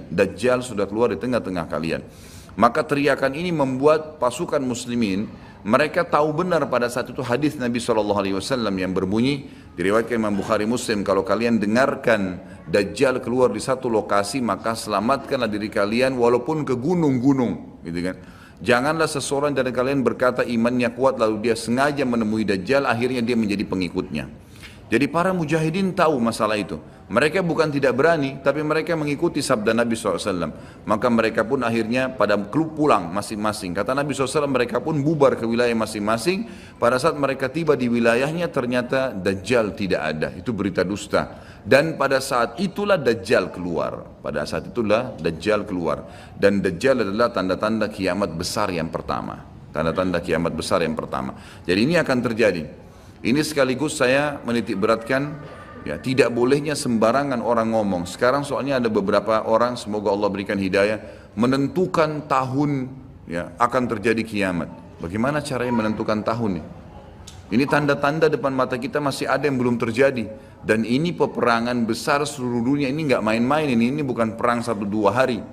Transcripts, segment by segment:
Dajjal sudah keluar di tengah-tengah kalian. Maka teriakan ini membuat pasukan muslimin, mereka tahu benar pada saat itu hadis Nabi SAW yang berbunyi, diriwayatkan Imam Bukhari Muslim, kalau kalian dengarkan Dajjal keluar di satu lokasi, maka selamatkanlah diri kalian walaupun ke gunung-gunung, gitu kan. Janganlah seseorang dari kalian berkata imannya kuat lalu dia sengaja menemui Dajjal, akhirnya dia menjadi pengikutnya. Jadi para mujahidin tahu masalah itu. Mereka bukan tidak berani, tapi mereka mengikuti sabda Nabi SAW. Maka mereka pun akhirnya pada pulang masing-masing. Kata Nabi SAW, mereka pun bubar ke wilayah masing-masing. Pada saat mereka tiba di wilayahnya, ternyata Dajjal tidak ada. Itu berita dusta. Dan pada saat itulah Dajjal keluar. Pada saat itulah Dajjal keluar. Dan Dajjal adalah tanda-tanda kiamat besar yang pertama. Tanda-tanda kiamat besar yang pertama. Jadi ini akan terjadi. Ini sekaligus saya menitik beratkan, ya, tidak bolehnya sembarangan orang ngomong. Sekarang soalnya ada beberapa orang, semoga Allah berikan hidayah, menentukan tahun, ya, akan terjadi kiamat. Bagaimana caranya menentukan tahun? Ini tanda-tanda depan mata kita masih ada yang belum terjadi. Dan ini peperangan besar seluruh dunia, ini nggak main-main, ini bukan perang 1-2 hari.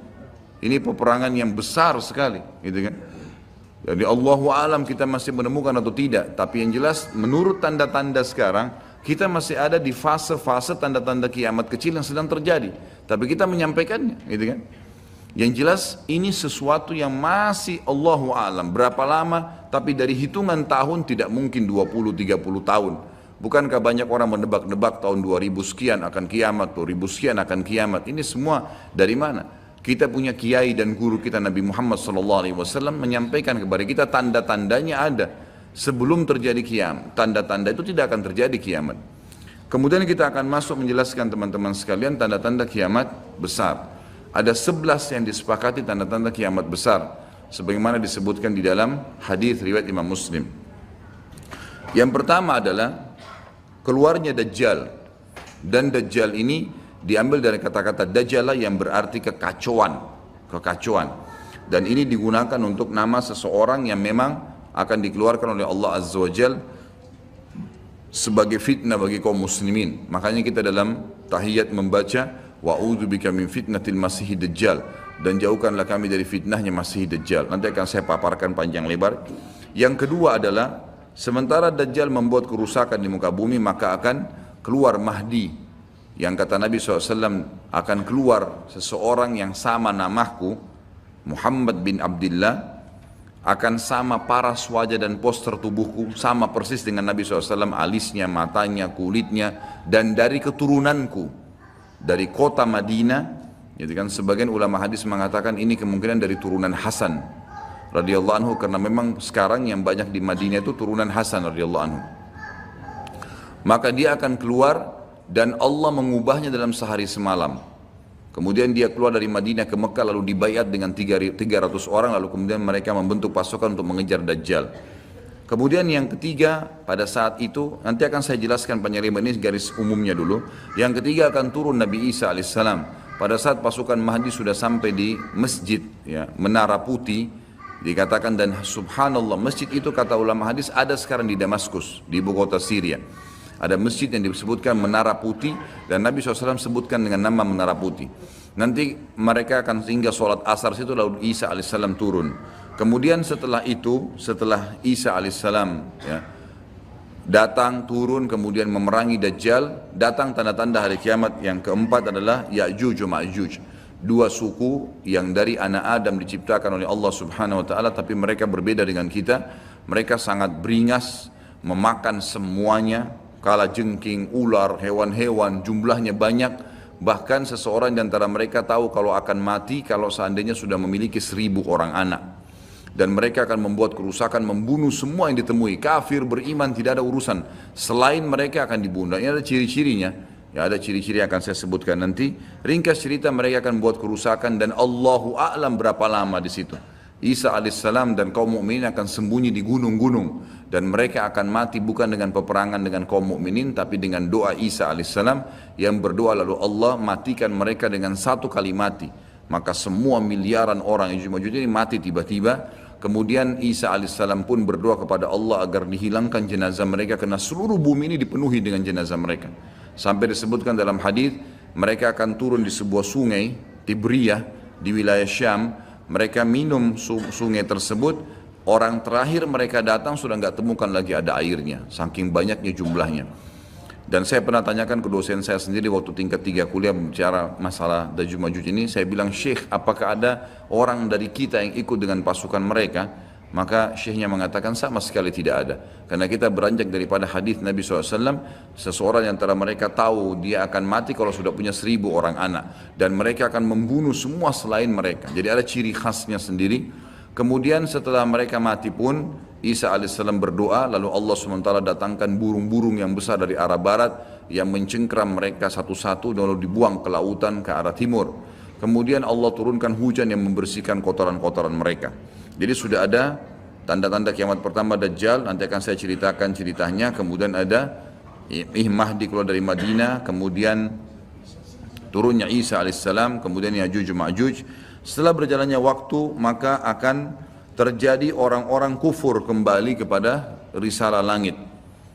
Ini peperangan yang besar sekali, gitu kan? Jadi Allahu alam kita masih menemukan atau tidak. Tapi yang jelas menurut tanda-tanda sekarang, kita masih ada di fase-fase tanda-tanda kiamat kecil yang sedang terjadi. Tapi kita menyampaikannya, gitu kan? Yang jelas ini sesuatu yang masih Allahu alam. Berapa lama? Tapi dari hitungan tahun tidak mungkin 20-30 tahun. Bukankah banyak orang menebak-nebak tahun 2000 sekian akan kiamat, 2000 sekian akan kiamat. Ini semua dari mana? Kita punya kiai dan guru kita Nabi Muhammad SAW menyampaikan kepada kita tanda-tandanya ada sebelum terjadi kiamat. Tanda-tanda itu tidak akan terjadi kiamat. Kemudian kita akan masuk menjelaskan teman-teman sekalian tanda-tanda kiamat besar. Ada 11 yang disepakati tanda-tanda kiamat besar, sebagaimana disebutkan di dalam hadis riwayat Imam Muslim. Yang pertama adalah keluarnya Dajjal. Dan Dajjal ini diambil dari kata-kata Dajjala yang berarti kekacauan. Dan ini digunakan untuk nama seseorang yang memang akan dikeluarkan oleh Allah Azza wa Jal sebagai fitnah bagi kaum muslimin. Makanya kita dalam tahiyat membaca wa'udzubika min fitnatil masihid dajjal, dan jauhkanlah kami dari fitnahnya Masih Dajjal. Nanti akan saya paparkan panjang lebar. Yang kedua adalah sementara Dajjal membuat kerusakan di muka bumi, maka akan keluar Mahdi, yang kata Nabi SAW akan keluar seseorang yang sama namaku, Muhammad bin Abdullah, akan sama paras wajah dan poster tubuhku, sama persis dengan Nabi SAW, alisnya, matanya, kulitnya, dan dari keturunanku, dari kota Madinah. Jadi kan sebagian ulama hadis mengatakan ini kemungkinan dari turunan Hasan radhiyallahu anhu, karena memang sekarang yang banyak di Madinah itu turunan Hasan radhiyallahu anhu. Maka dia akan keluar dan Allah mengubahnya dalam sehari semalam. Kemudian dia keluar dari Madinah ke Mekah lalu dibayat dengan 300 orang, lalu kemudian mereka membentuk pasukan untuk mengejar Dajjal. Kemudian yang ketiga, pada saat itu nanti akan saya jelaskan panjang lebar, ini garis umumnya dulu. Yang ketiga akan turun Nabi Isa alaihissalam. Pada saat pasukan Mahdi sudah sampai di masjid, ya, Menara Putih, dikatakan, dan subhanallah masjid itu kata ulama hadis ada sekarang di Damaskus, di ibu kota Syria. Ada masjid yang disebutkan Menara Putih, dan Nabi SAW sebutkan dengan nama Menara Putih. Nanti mereka akan singgah sholat asar situ, lalu Isa alaihissalam turun. Kemudian setelah itu, setelah Isa alaihissalam, ya, datang turun kemudian memerangi Dajjal, datang tanda-tanda hari kiamat. Yang keempat adalah Ya'juj wa Ma'juj, dua suku yang dari anak Adam diciptakan oleh Allah Subhanahu wa taala, tapi mereka berbeda dengan kita. Mereka sangat beringas, memakan semuanya, kala jengking, ular, hewan-hewan, jumlahnya banyak. Bahkan seseorang di antara mereka tahu kalau akan mati kalau seandainya sudah memiliki 1000 orang anak. Dan mereka akan membuat kerusakan, membunuh semua yang ditemui. Kafir, beriman, tidak ada urusan. Selain mereka akan dibunuh. Ini ada ciri-cirinya. Ya, ada ciri-ciri yang akan saya sebutkan nanti. Ringkas cerita, mereka akan buat kerusakan dan Allahu a'lam berapa lama di situ. Isa alaihissalam dan kaum mukminin akan sembunyi di gunung-gunung, dan mereka akan mati bukan dengan peperangan dengan kaum mukminin, tapi dengan doa Isa alaihissalam yang berdoa lalu Allah matikan mereka dengan satu kali mati. Maka semua miliaran orang yang Ya'juj ini mati tiba-tiba. Kemudian Isa alaihissalam pun berdoa kepada Allah agar dihilangkan jenazah mereka, karena seluruh bumi ini dipenuhi dengan jenazah mereka. Sampai disebutkan dalam hadis mereka akan turun di sebuah sungai, Tibriyah di wilayah Syam. Mereka minum sungai tersebut. Orang terakhir mereka datang sudah nggak temukan lagi ada airnya, saking banyaknya jumlahnya. Dan saya pernah tanyakan ke dosen saya sendiri waktu tingkat 3 kuliah bicara masalah Ya'juj Ma'juj ini, saya bilang, Syekh, apakah ada orang dari kita yang ikut dengan pasukan mereka? Maka syekhnya mengatakan sama sekali tidak ada. Karena kita beranjak daripada hadis Nabi SAW, seseorang yang antara mereka tahu dia akan mati kalau sudah punya 1000 orang anak. Dan mereka akan membunuh semua selain mereka. Jadi ada ciri khasnya sendiri. Kemudian setelah mereka mati pun Isa alaihissalam berdoa, lalu Allah SWT datangkan burung-burung yang besar dari arah barat yang mencengkram mereka satu-satu lalu dibuang ke lautan ke arah timur. Kemudian Allah turunkan hujan yang membersihkan kotoran-kotoran mereka. Jadi sudah ada tanda-tanda kiamat pertama Dajjal, nanti akan saya ceritakan ceritanya. Kemudian ada Mahdi keluar dari Madinah, kemudian turunnya Isa alaihissalam, kemudian Ya'juj Ma'juj. Setelah berjalannya waktu maka akan terjadi orang-orang kufur kembali kepada risalah langit.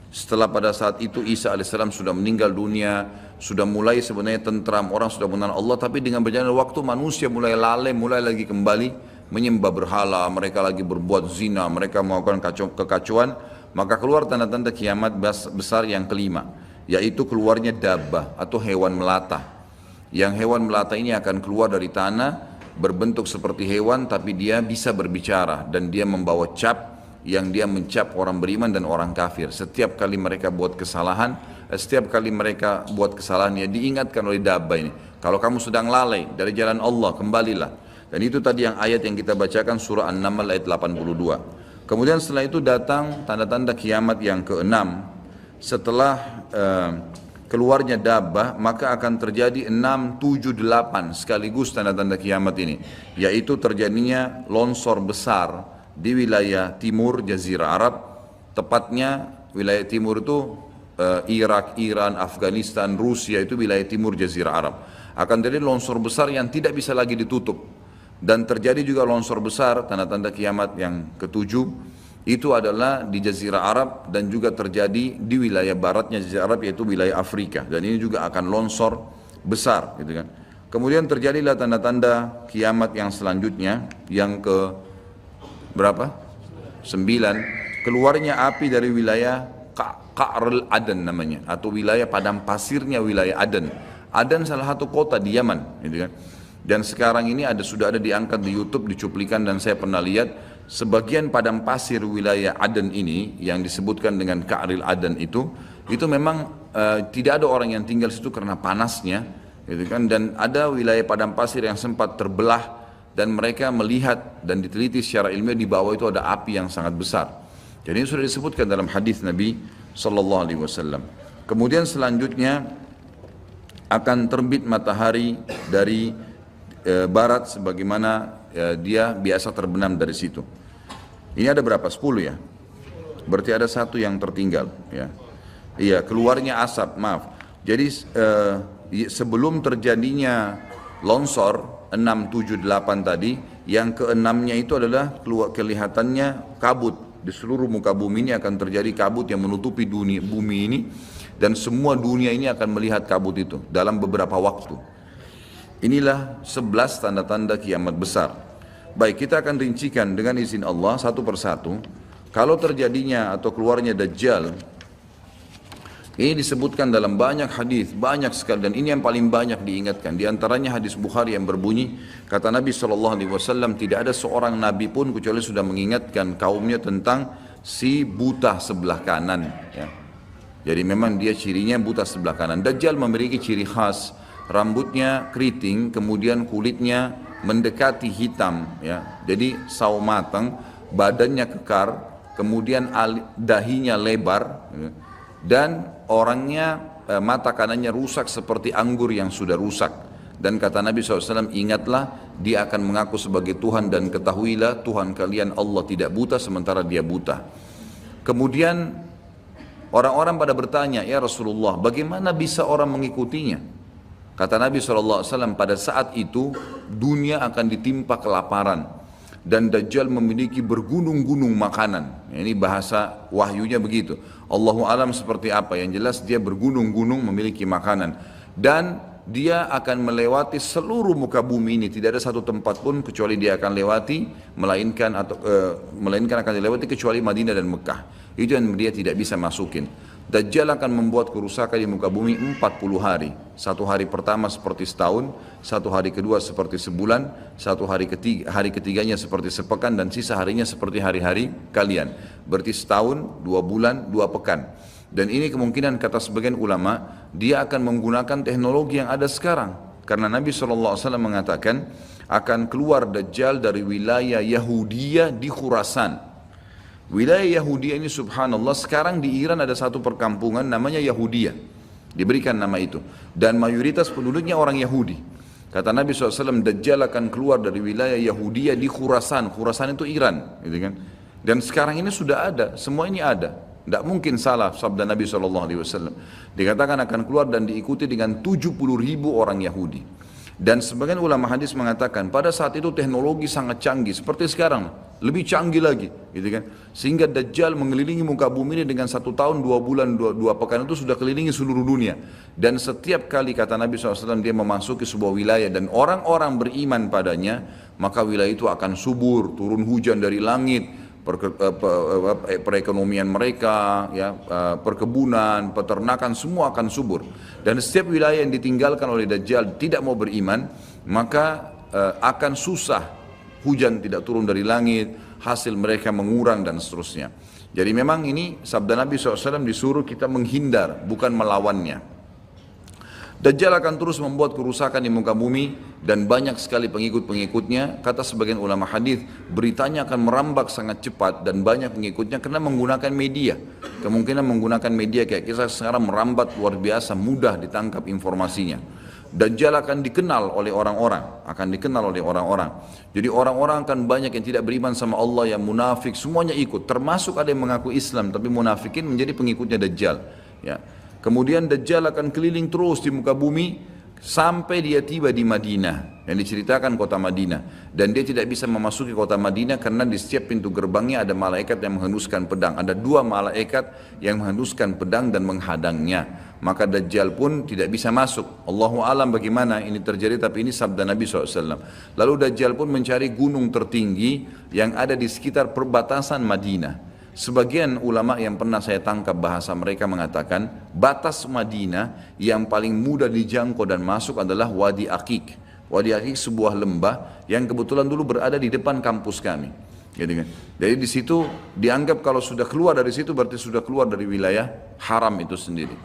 Setelah pada saat itu Isa alaihissalam sudah meninggal dunia, sudah mulai sebenarnya tentram, orang sudah mengenal Allah, tapi dengan berjalannya waktu manusia mulai lalai, mulai lagi kembali menyembah berhala, mereka lagi berbuat zina, mereka melakukan kekacauan, maka keluar tanda-tanda kiamat besar yang kelima, yaitu keluarnya dabbah atau hewan melata. Yang hewan melata ini akan keluar dari tanah, berbentuk seperti hewan tapi dia bisa berbicara dan dia membawa cap yang dia mencap orang beriman dan orang kafir. Setiap kali mereka buat kesalahan, ya diingatkan oleh dabbah ini, kalau kamu sedang lalai dari jalan Allah, kembalilah. Dan itu tadi yang ayat yang kita bacakan surah An-Naml ayat 82. Kemudian setelah itu datang tanda-tanda kiamat yang keenam. Setelah keluarnya dabbah, maka akan terjadi 6, 7, 8 sekaligus tanda-tanda kiamat ini, yaitu terjadinya longsor besar di wilayah timur Jazirah Arab, tepatnya wilayah timur itu Irak, Iran, Afghanistan, Rusia, itu wilayah timur Jazirah Arab. Akan terjadi longsor besar yang tidak bisa lagi ditutup. Dan terjadi juga longsor besar, tanda-tanda kiamat yang ketujuh, itu adalah di Jazirah Arab dan juga terjadi di wilayah baratnya Jazirah Arab, yaitu wilayah Afrika, dan ini juga akan longsor besar gitu kan. Kemudian terjadilah tanda-tanda kiamat yang selanjutnya yang ke berapa? 9, keluarnya api dari wilayah Ka'rul Aden namanya, atau wilayah padang pasirnya wilayah Aden. Aden salah satu kota di Yaman gitu kan. Dan sekarang ini sudah ada diangkat di YouTube, dicuplikan, dan saya pernah lihat sebagian padang pasir wilayah Aden ini yang disebutkan dengan Ka'ril Aden itu memang tidak ada orang yang tinggal situ karena panasnya, gitu kan. Dan ada wilayah padang pasir yang sempat terbelah dan mereka melihat dan diteliti secara ilmiah di bawah itu ada api yang sangat besar. Jadi ini sudah disebutkan dalam hadis Nabi Sallallahu Alaihi Wasallam. Kemudian selanjutnya akan terbit matahari dari barat sebagaimana dia biasa terbenam dari situ. Ini ada berapa? 10 ya? Berarti ada satu yang tertinggal ya. Iya, keluarnya asap, maaf. Jadi sebelum terjadinya longsor 6, 7, 8 tadi, yang keenamnya itu adalah kelihatannya kabut. Di seluruh muka bumi ini akan terjadi kabut yang menutupi bumi ini, dan semua dunia ini akan melihat kabut itu dalam beberapa waktu. Inilah 11 tanda-tanda kiamat besar. Baik, kita akan rincikan dengan izin Allah satu persatu. Kalau terjadinya atau keluarnya Dajjal, ini disebutkan dalam banyak hadis, banyak sekali, dan ini yang paling banyak diingatkan. Di antaranya hadis Bukhari yang berbunyi, kata Nabi SAW, tidak ada seorang nabi pun kecuali sudah mengingatkan kaumnya tentang si buta sebelah kanan. Ya. Jadi memang dia cirinya buta sebelah kanan. Dajjal memiliki ciri khas, rambutnya keriting, kemudian kulitnya mendekati hitam, ya. Jadi sawo matang, badannya kekar, kemudian dahinya lebar, ya. Dan orangnya mata kanannya rusak seperti anggur yang sudah rusak. Dan kata Nabi SAW, ingatlah dia akan mengaku sebagai Tuhan, dan ketahuilah Tuhan kalian Allah tidak buta sementara dia buta. Kemudian orang-orang pada bertanya, ya Rasulullah, bagaimana bisa orang mengikutinya? Kata Nabi SAW, pada saat itu dunia akan ditimpa kelaparan dan Dajjal memiliki bergunung-gunung makanan. Ini bahasa wahyunya begitu. Allahu alam seperti apa, yang jelas dia bergunung-gunung memiliki makanan. Dan dia akan melewati seluruh muka bumi ini, tidak ada satu tempat pun kecuali dia akan lewati, melainkan akan dilewati kecuali Madinah dan Mekah. Itu yang dia tidak bisa masukin. Dajjal akan membuat kerusakan di muka bumi 40 hari. Satu hari pertama seperti setahun, satu hari kedua seperti sebulan, satu hari ketiganya seperti sepekan, dan sisa harinya seperti hari-hari kalian. Berarti setahun, 2 bulan, 2 pekan. Dan ini kemungkinan kata sebagian ulama, dia akan menggunakan teknologi yang ada sekarang. Karena Nabi SAW mengatakan, akan keluar Dajjal dari wilayah Yahudiyah di Khurasan. Wilayah Yahudiyah ini subhanallah, sekarang di Iran ada satu perkampungan namanya Yahudiyah. Diberikan nama itu. Dan mayoritas penduduknya orang Yahudi. Kata Nabi SAW, Dajjal akan keluar dari wilayah Yahudiyah di Khurasan. Khurasan itu Iran. Gitu kan? Dan sekarang ini sudah ada, semua ini ada. Tidak mungkin salah sabda Nabi SAW. Dikatakan akan keluar dan diikuti dengan 70.000 orang Yahudi. Dan sebagian ulama hadis mengatakan pada saat itu teknologi sangat canggih seperti sekarang, lebih canggih lagi, gitu kan? Sehingga Dajjal mengelilingi muka bumi ini dengan 1 tahun 2 bulan 2 pekan itu sudah kelilingi seluruh dunia. Dan setiap kali kata Nabi SAW dia memasuki sebuah wilayah dan orang-orang beriman padanya, maka wilayah itu akan subur, turun hujan dari langit. Perekonomian mereka, ya, perkebunan, peternakan semua akan subur. Dan setiap wilayah yang ditinggalkan oleh Dajjal tidak mau beriman, maka akan susah, hujan tidak turun dari langit, hasil mereka mengurang dan seterusnya. Jadi memang ini sabda Nabi SAW disuruh kita menghindar, bukan melawannya. Dajjal akan terus membuat kerusakan di muka bumi dan banyak sekali pengikut-pengikutnya. Kata sebagian ulama hadis, beritanya akan merambak sangat cepat dan banyak pengikutnya karena menggunakan media. Kemungkinan menggunakan media kayak kisah sekarang merambat luar biasa, mudah ditangkap informasinya. Dajjal akan dikenal oleh orang-orang, Jadi orang-orang akan banyak yang tidak beriman sama Allah, yang munafik, semuanya ikut. Termasuk ada yang mengaku Islam tapi munafikin menjadi pengikutnya Dajjal. Ya. Kemudian Dajjal akan keliling terus di muka bumi sampai dia tiba di Madinah. Yang diceritakan kota Madinah. Dan dia tidak bisa memasuki kota Madinah karena di setiap pintu gerbangnya ada malaikat yang menghunuskan pedang. Ada 2 malaikat yang menghunuskan pedang dan menghadangnya. Maka Dajjal pun tidak bisa masuk. Allahu alam bagaimana ini terjadi, tapi ini sabda Nabi SAW. Lalu Dajjal pun mencari gunung tertinggi yang ada di sekitar perbatasan Madinah. Sebagian ulama yang pernah saya tangkap bahasa mereka mengatakan batas Madinah yang paling mudah dijangkau dan masuk adalah Wadi Aqiq. Wadi Aqiq sebuah lembah yang kebetulan dulu berada di depan kampus kami. Jadi di situ dianggap kalau sudah keluar dari situ berarti sudah keluar dari wilayah haram itu sendiri.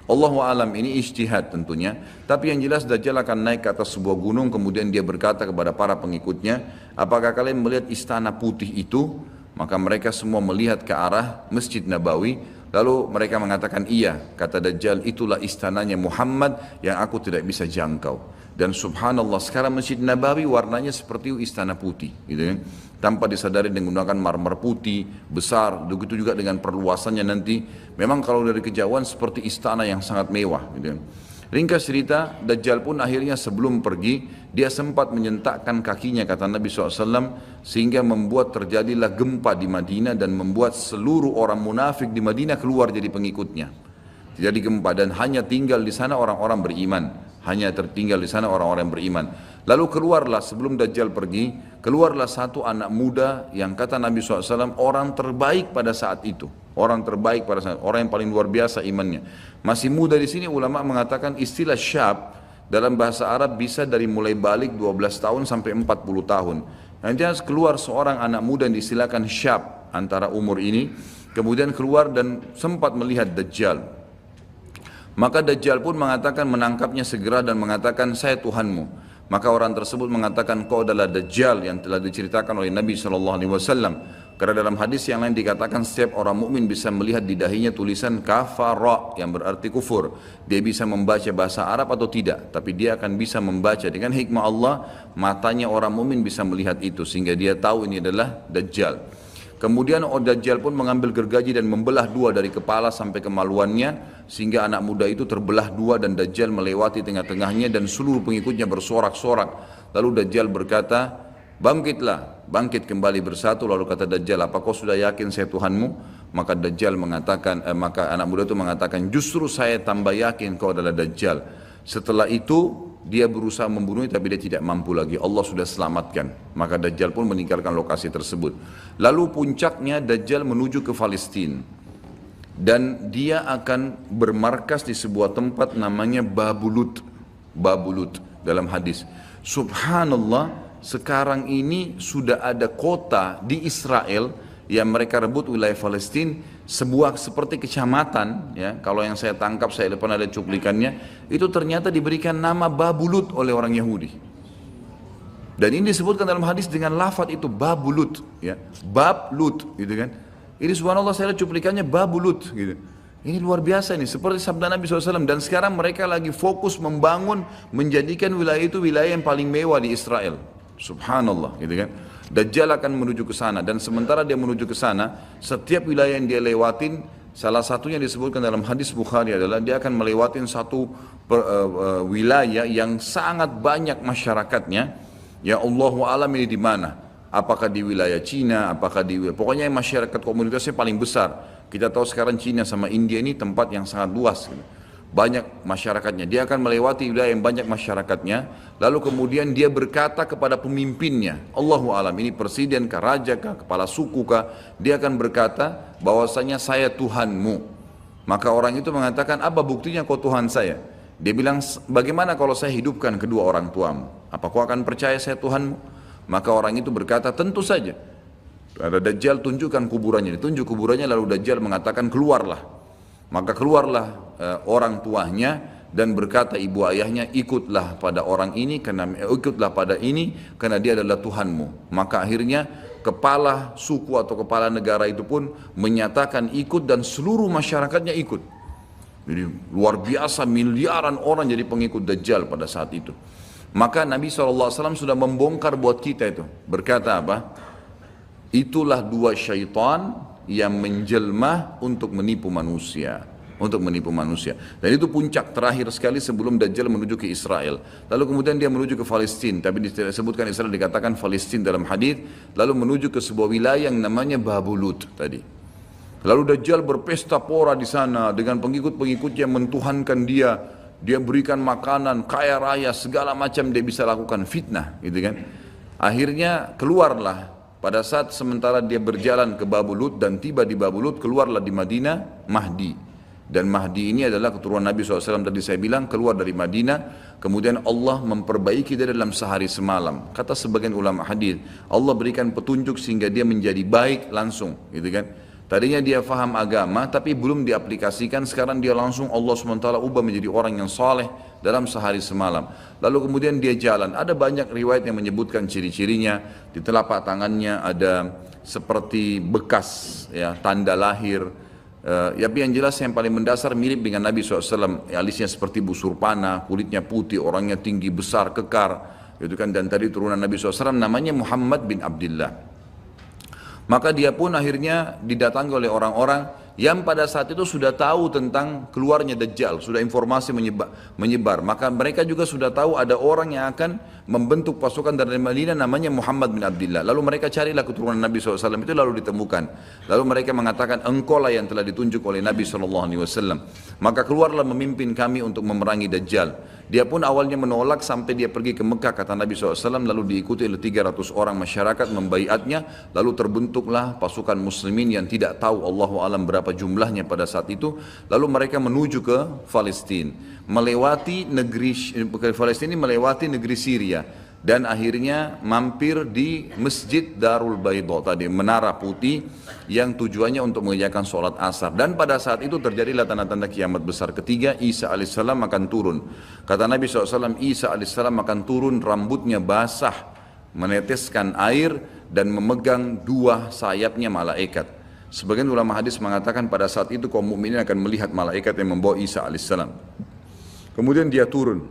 Allahu alam, ini ijtihad tentunya. Tapi yang jelas Dajjal akan naik ke atas sebuah gunung, kemudian dia berkata kepada para pengikutnya, apakah kalian melihat istana putih itu? Maka mereka semua melihat ke arah Masjid Nabawi. Lalu mereka mengatakan iya. Kata Dajjal, itulah istananya Muhammad yang aku tidak bisa jangkau. Dan subhanallah sekarang Masjid Nabawi warnanya seperti istana putih, gitu kan? Tanpa disadari dengan menggunakan marmer putih besar. Begitu juga dengan perluasannya nanti. Memang kalau dari kejauhan seperti istana yang sangat mewah, gitu kan? Ringkas cerita, Dajjal pun akhirnya sebelum pergi, dia sempat menyentakkan kakinya, kata Nabi SAW, sehingga membuat terjadilah gempa di Madinah dan membuat seluruh orang munafik di Madinah keluar jadi pengikutnya. Jadi gempa dan hanya tinggal di sana orang-orang beriman. Hanya tertinggal di sana orang-orang beriman. Lalu keluarlah sebelum Dajjal pergi, keluarlah satu anak muda yang kata Nabi SAW orang terbaik pada saat itu. Orang terbaik pada saat, orang yang paling luar biasa imannya. Masih muda di sini ulama mengatakan istilah syab dalam bahasa Arab bisa dari mulai balik 12 tahun sampai 40 tahun. Nanti keluar seorang anak muda yang diistilahkan syab antara umur ini, kemudian keluar dan sempat melihat Dajjal. Maka Dajjal pun mengatakan menangkapnya segera dan mengatakan saya Tuhanmu. Maka orang tersebut mengatakan kau adalah Dajjal yang telah diceritakan oleh Nabi SAW. Karena dalam hadis yang lain dikatakan setiap orang mukmin bisa melihat di dahinya tulisan kafara yang berarti kufur. Dia bisa membaca bahasa Arab atau tidak, tapi dia akan bisa membaca dengan hikmah Allah. Matanya orang mukmin bisa melihat itu sehingga dia tahu ini adalah Dajjal. Kemudian Dajjal pun mengambil gergaji dan membelah 2 dari kepala sampai kemaluannya sehingga anak muda itu terbelah 2 dan Dajjal melewati tengah-tengahnya dan seluruh pengikutnya bersorak-sorak. Lalu Dajjal berkata, bangkitlah, bangkit kembali bersatu. Lalu kata Dajjal, apa kau sudah yakin saya Tuhanmu? Maka Dajjal mengatakan, maka anak muda itu mengatakan, justru saya tambah yakin kau adalah Dajjal. Setelah itu dia berusaha membunuhnya tapi dia tidak mampu lagi. Allah sudah selamatkan. Maka Dajjal pun meninggalkan lokasi tersebut. Lalu puncaknya Dajjal menuju ke Palestina. Dan dia akan bermarkas di sebuah tempat namanya Babulut. Babulut dalam hadis. Subhanallah, sekarang ini sudah ada kota di Israel yang mereka rebut wilayah Palestina, sebuah seperti kecamatan, ya, kalau yang saya tangkap, saya pernah ada cuplikannya, itu ternyata diberikan nama Babulut oleh orang Yahudi. Dan ini disebutkan dalam hadis dengan lafaz itu Babulut, ya, Bablut, gitu kan. Ini subhanallah saya lihat cuplikannya Babulut, gitu. Ini luar biasa ini, seperti sabda Nabi SAW. Dan sekarang mereka lagi fokus membangun, menjadikan wilayah itu wilayah yang paling mewah di Israel. Subhanallah, gitu kan. Dajjal akan menuju ke sana, dan sementara dia menuju ke sana, setiap wilayah yang dia lewatin, salah satunya disebutkan dalam hadis Bukhari adalah dia akan melewatin satu wilayah yang sangat banyak masyarakatnya. Ya Allahu alam ini di mana? Apakah di wilayah Cina? Apakah di pokoknya masyarakat komunitasnya paling besar. Kita tahu sekarang Cina sama India ini tempat yang sangat luas. Banyak masyarakatnya, dia akan melewati wilayah yang banyak masyarakatnya, lalu kemudian dia berkata kepada pemimpinnya, Allahu alam, ini presiden kah, raja kah, kepala suku kah, dia akan berkata bahwasanya saya Tuhanmu. Maka orang itu mengatakan, apa buktinya kau Tuhan saya? Dia bilang, bagaimana kalau saya hidupkan kedua orang tuamu? Apa kau akan percaya saya Tuhanmu? Maka orang itu berkata, tentu saja. Ada Dajjal, tunjukkan kuburannya, ditunjuk kuburannya, lalu Dajjal mengatakan, keluarlah. Maka keluarlah orang tuanya dan berkata ibu ayahnya, ikutlah pada orang ini karena dia adalah Tuhanmu. Maka akhirnya kepala suku atau kepala negara itu pun menyatakan ikut, dan seluruh masyarakatnya ikut. Jadi luar biasa, miliaran orang jadi pengikut Dajjal pada saat itu. Maka Nabi SAW sudah membongkar buat kita itu, berkata apa? Itulah dua syaitan yang menjelma untuk menipu manusia, dan itu puncak terakhir sekali sebelum Dajjal menuju ke Israel. Lalu kemudian dia menuju ke Palestina, tapi disebutkan Israel, dikatakan Palestina dalam hadis. Lalu menuju ke sebuah wilayah yang namanya Babulut tadi. Lalu Dajjal berpesta pora di sana dengan pengikut-pengikutnya, mentuhankan dia berikan makanan, kaya raya, segala macam dia bisa lakukan, fitnah, gitu kan. Akhirnya keluarlah. Pada saat sementara dia berjalan ke Babulut dan tiba di Babulut, keluarlah di Madinah Mahdi. Dan Mahdi ini adalah keturunan Nabi SAW tadi saya bilang, keluar dari Madinah. Kemudian Allah memperbaiki dia dalam sehari semalam. Kata sebagian ulama hadis, Allah berikan petunjuk sehingga dia menjadi baik langsung, gitu kan. Tadinya dia faham agama tapi belum diaplikasikan, sekarang dia langsung Allah SWT ubah menjadi orang yang saleh dalam sehari semalam. Lalu kemudian dia jalan, ada banyak riwayat yang menyebutkan ciri-cirinya. Di telapak tangannya ada seperti bekas, ya, tanda lahir. Tapi yang jelas yang paling mendasar mirip dengan Nabi SAW, alisnya seperti busur panah, kulitnya putih, orangnya tinggi besar, kekar, gitu kan. Dan tadi turunan Nabi SAW namanya Muhammad bin Abdullah. Maka dia pun akhirnya didatangi oleh orang-orang yang pada saat itu sudah tahu tentang keluarnya Dajjal, sudah informasi menyebar. Maka mereka juga sudah tahu ada orang yang akan membentuk pasukan dari Madinah namanya Muhammad bin Abdullah. Lalu mereka carilah keturunan Nabi SAW itu, lalu ditemukan. Lalu mereka mengatakan, engkau lah yang telah ditunjuk oleh Nabi SAW. Maka keluarlah memimpin kami untuk memerangi Dajjal. Dia pun awalnya menolak sampai dia pergi ke Mekah, kata Nabi SAW, lalu diikuti oleh 300 orang masyarakat membaiatnya, lalu terbentuklah pasukan muslimin yang tidak tahu Allahu alam berapa jumlahnya pada saat itu. Lalu mereka menuju ke Palestina, melewati negeri Palestina, melewati negeri Syria, dan akhirnya mampir di Masjid Darul Baidha tadi, menara putih yang tujuannya untuk mengerjakan sholat asar. Dan pada saat itu terjadilah tanda-tanda kiamat besar ketiga, Isa alaihissalam akan turun. Kata Nabi SAW, Isa alaihissalam akan turun, rambutnya basah, meneteskan air, dan memegang dua sayapnya malaikat. Sebagian ulama hadis mengatakan pada saat itu kaum mukminin akan melihat malaikat yang membawa Isa alaihissalam. Kemudian dia turun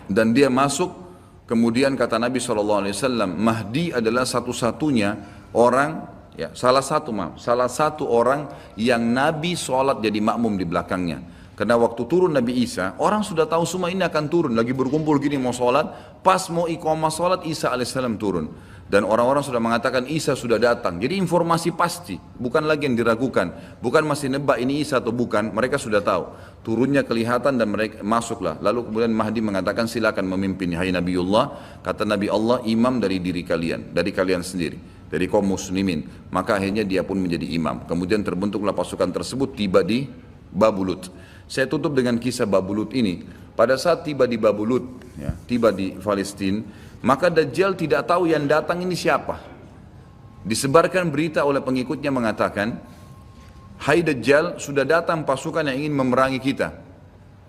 dan dia masuk. Kemudian kata Nabi SAW, Mahdi adalah satu-satunya orang, ya, salah satu orang yang Nabi sholat jadi makmum di belakangnya. Karena waktu turun Nabi Isa, orang sudah tahu semua ini akan turun, lagi berkumpul gini mau sholat, pas mau iqamah sholat Isa alaihissalam turun. Dan orang-orang sudah mengatakan Isa sudah datang. Jadi informasi pasti, bukan lagi yang diragukan. Bukan masih nebak ini Isa atau bukan, mereka sudah tahu. Turunnya kelihatan dan mereka masuklah. Lalu kemudian Mahdi mengatakan silakan memimpin, hai Nabiullah. Kata Nabi Allah, imam dari diri kalian, dari kalian sendiri, dari kaum muslimin. Maka akhirnya dia pun menjadi imam. Kemudian terbentuklah pasukan tersebut, tiba di Babulut. Saya tutup dengan kisah Babulut ini. Pada saat tiba di Babulut, ya, tiba di Palestina, maka Dajjal tidak tahu yang datang ini siapa. Disebarkan berita oleh pengikutnya mengatakan, hai Dajjal, sudah datang pasukan yang ingin memerangi kita.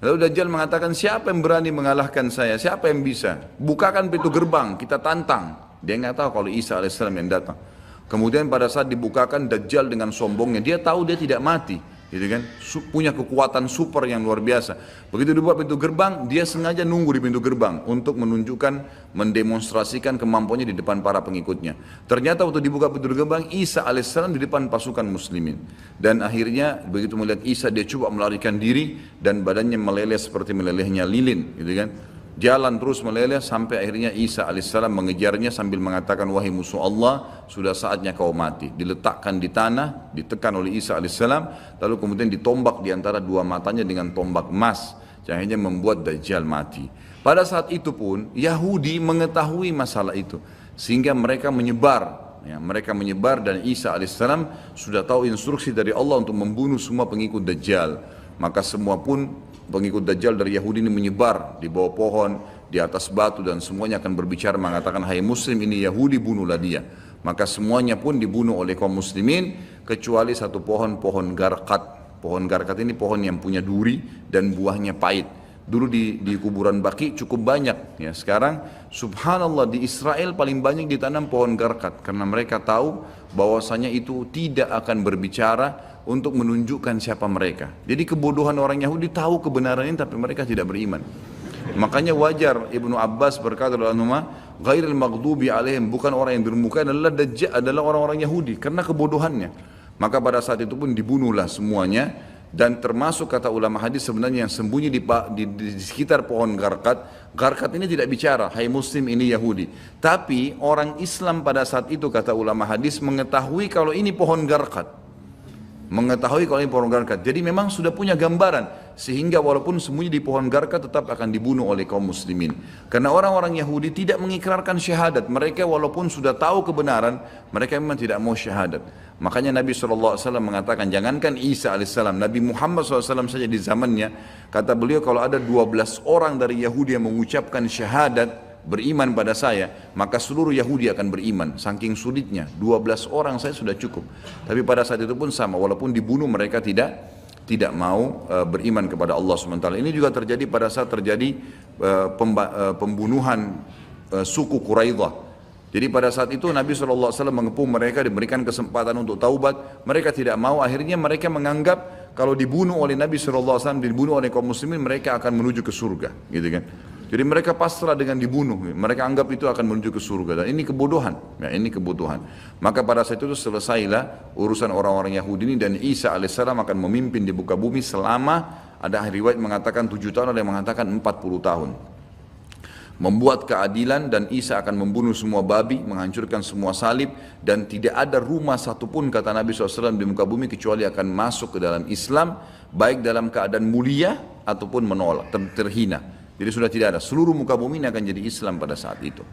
Lalu Dajjal mengatakan, siapa yang berani mengalahkan saya? Siapa yang bisa? Bukakan pintu gerbang, kita tantang. Dia nggak tahu kalau Isa alaihissalam yang datang. Kemudian pada saat dibukakan, Dajjal dengan sombongnya, dia tahu dia tidak mati, gitu kan? Punya kekuatan super yang luar biasa. Begitu dibuka pintu gerbang, dia sengaja nunggu di pintu gerbang untuk menunjukkan, mendemonstrasikan kemampuannya di depan para pengikutnya. Ternyata waktu dibuka pintu gerbang, Isa alaihissalam di depan pasukan muslimin. Dan akhirnya begitu melihat Isa, dia coba melarikan diri dan badannya meleleh seperti melelehnya lilin, gitu kan? Jalan terus meleleh sampai akhirnya Isa alaihissalam mengejarnya sambil mengatakan, wahai musuh Allah, sudah saatnya kau mati. Diletakkan di tanah, ditekan oleh Isa alaihissalam, lalu kemudian ditombak di antara dua matanya dengan tombak emas, yang akhirnya membuat Dajjal mati. Pada saat itu pun Yahudi mengetahui masalah itu, sehingga mereka menyebar. Ya, mereka menyebar dan Isa alaihissalam sudah tahu instruksi dari Allah untuk membunuh semua pengikut Dajjal. Maka semua pun pengikut Dajjal dari Yahudi ini menyebar di bawah pohon, di atas batu, dan semuanya akan berbicara mengatakan, hai muslim, ini Yahudi, bunuhlah dia. Maka semuanya pun dibunuh oleh kaum muslimin kecuali satu pohon, pohon garkat. Pohon garkat ini pohon yang punya duri dan buahnya pahit. Dulu di kuburan Baqi cukup banyak, ya. Sekarang subhanallah di Israel paling banyak ditanam pohon garkat karena mereka tahu bahwasanya itu tidak akan berbicara untuk menunjukkan siapa mereka. Jadi kebodohan orang Yahudi, tahu kebenaran ini tapi mereka tidak beriman. Makanya wajar Ibnu Abbas berkata dalam ghairil maghdubi alaihim, bukan orang yang durmuka adalah Dajjal, adalah orang-orang Yahudi karena kebodohannya. Maka pada saat itu pun dibunuhlah semuanya. Dan termasuk kata ulama hadis sebenarnya yang sembunyi di sekitar pohon garkat. Garkat ini tidak bicara, hai muslim, ini Yahudi. Tapi orang Islam pada saat itu kata ulama hadis mengetahui kalau ini pohon garkat. Mengetahui kalau ini pohon garkat. Jadi memang sudah punya gambaran. Sehingga walaupun sembunyi di pohon garkat tetap akan dibunuh oleh kaum muslimin. Karena orang-orang Yahudi tidak mengikrarkan syahadat. Mereka walaupun sudah tahu kebenaran, mereka memang tidak mau syahadat. Makanya Nabi SAW mengatakan, jangankan Isa alaihissalam, Nabi Muhammad SAW saja di zamannya, kata beliau, kalau ada 12 orang dari Yahudi yang mengucapkan syahadat, beriman pada saya, maka seluruh Yahudi akan beriman. Saking sulitnya, 12 orang saya sudah cukup. Tapi pada saat itu pun sama, walaupun dibunuh mereka tidak mau beriman kepada Allah SWT. Ini juga terjadi pada saat terjadi pembunuhan suku Quraidah. Jadi pada saat itu Nabi SAW mengepung mereka, diberikan kesempatan untuk taubat. Mereka tidak mau, akhirnya mereka menganggap kalau dibunuh oleh Nabi SAW, dibunuh oleh kaum muslimin, mereka akan menuju ke surga, gitu kan. Jadi mereka pasrah dengan dibunuh, mereka anggap itu akan menuju ke surga. Dan ini kebodohan, ya, ini kebodohan. Maka pada saat itu selesailah urusan orang-orang Yahudi ini, dan Isa alaihissalam akan memimpin di muka bumi selama, ada riwayat mengatakan 7 tahun, ada yang mengatakan 40 tahun. Membuat keadilan, dan Isa akan membunuh semua babi, menghancurkan semua salib, dan tidak ada rumah satupun kata Nabi SAW di muka bumi kecuali akan masuk ke dalam Islam, baik dalam keadaan mulia ataupun menolak, terhina. Jadi sudah tidak ada, seluruh muka bumi ini akan jadi Islam pada saat itu.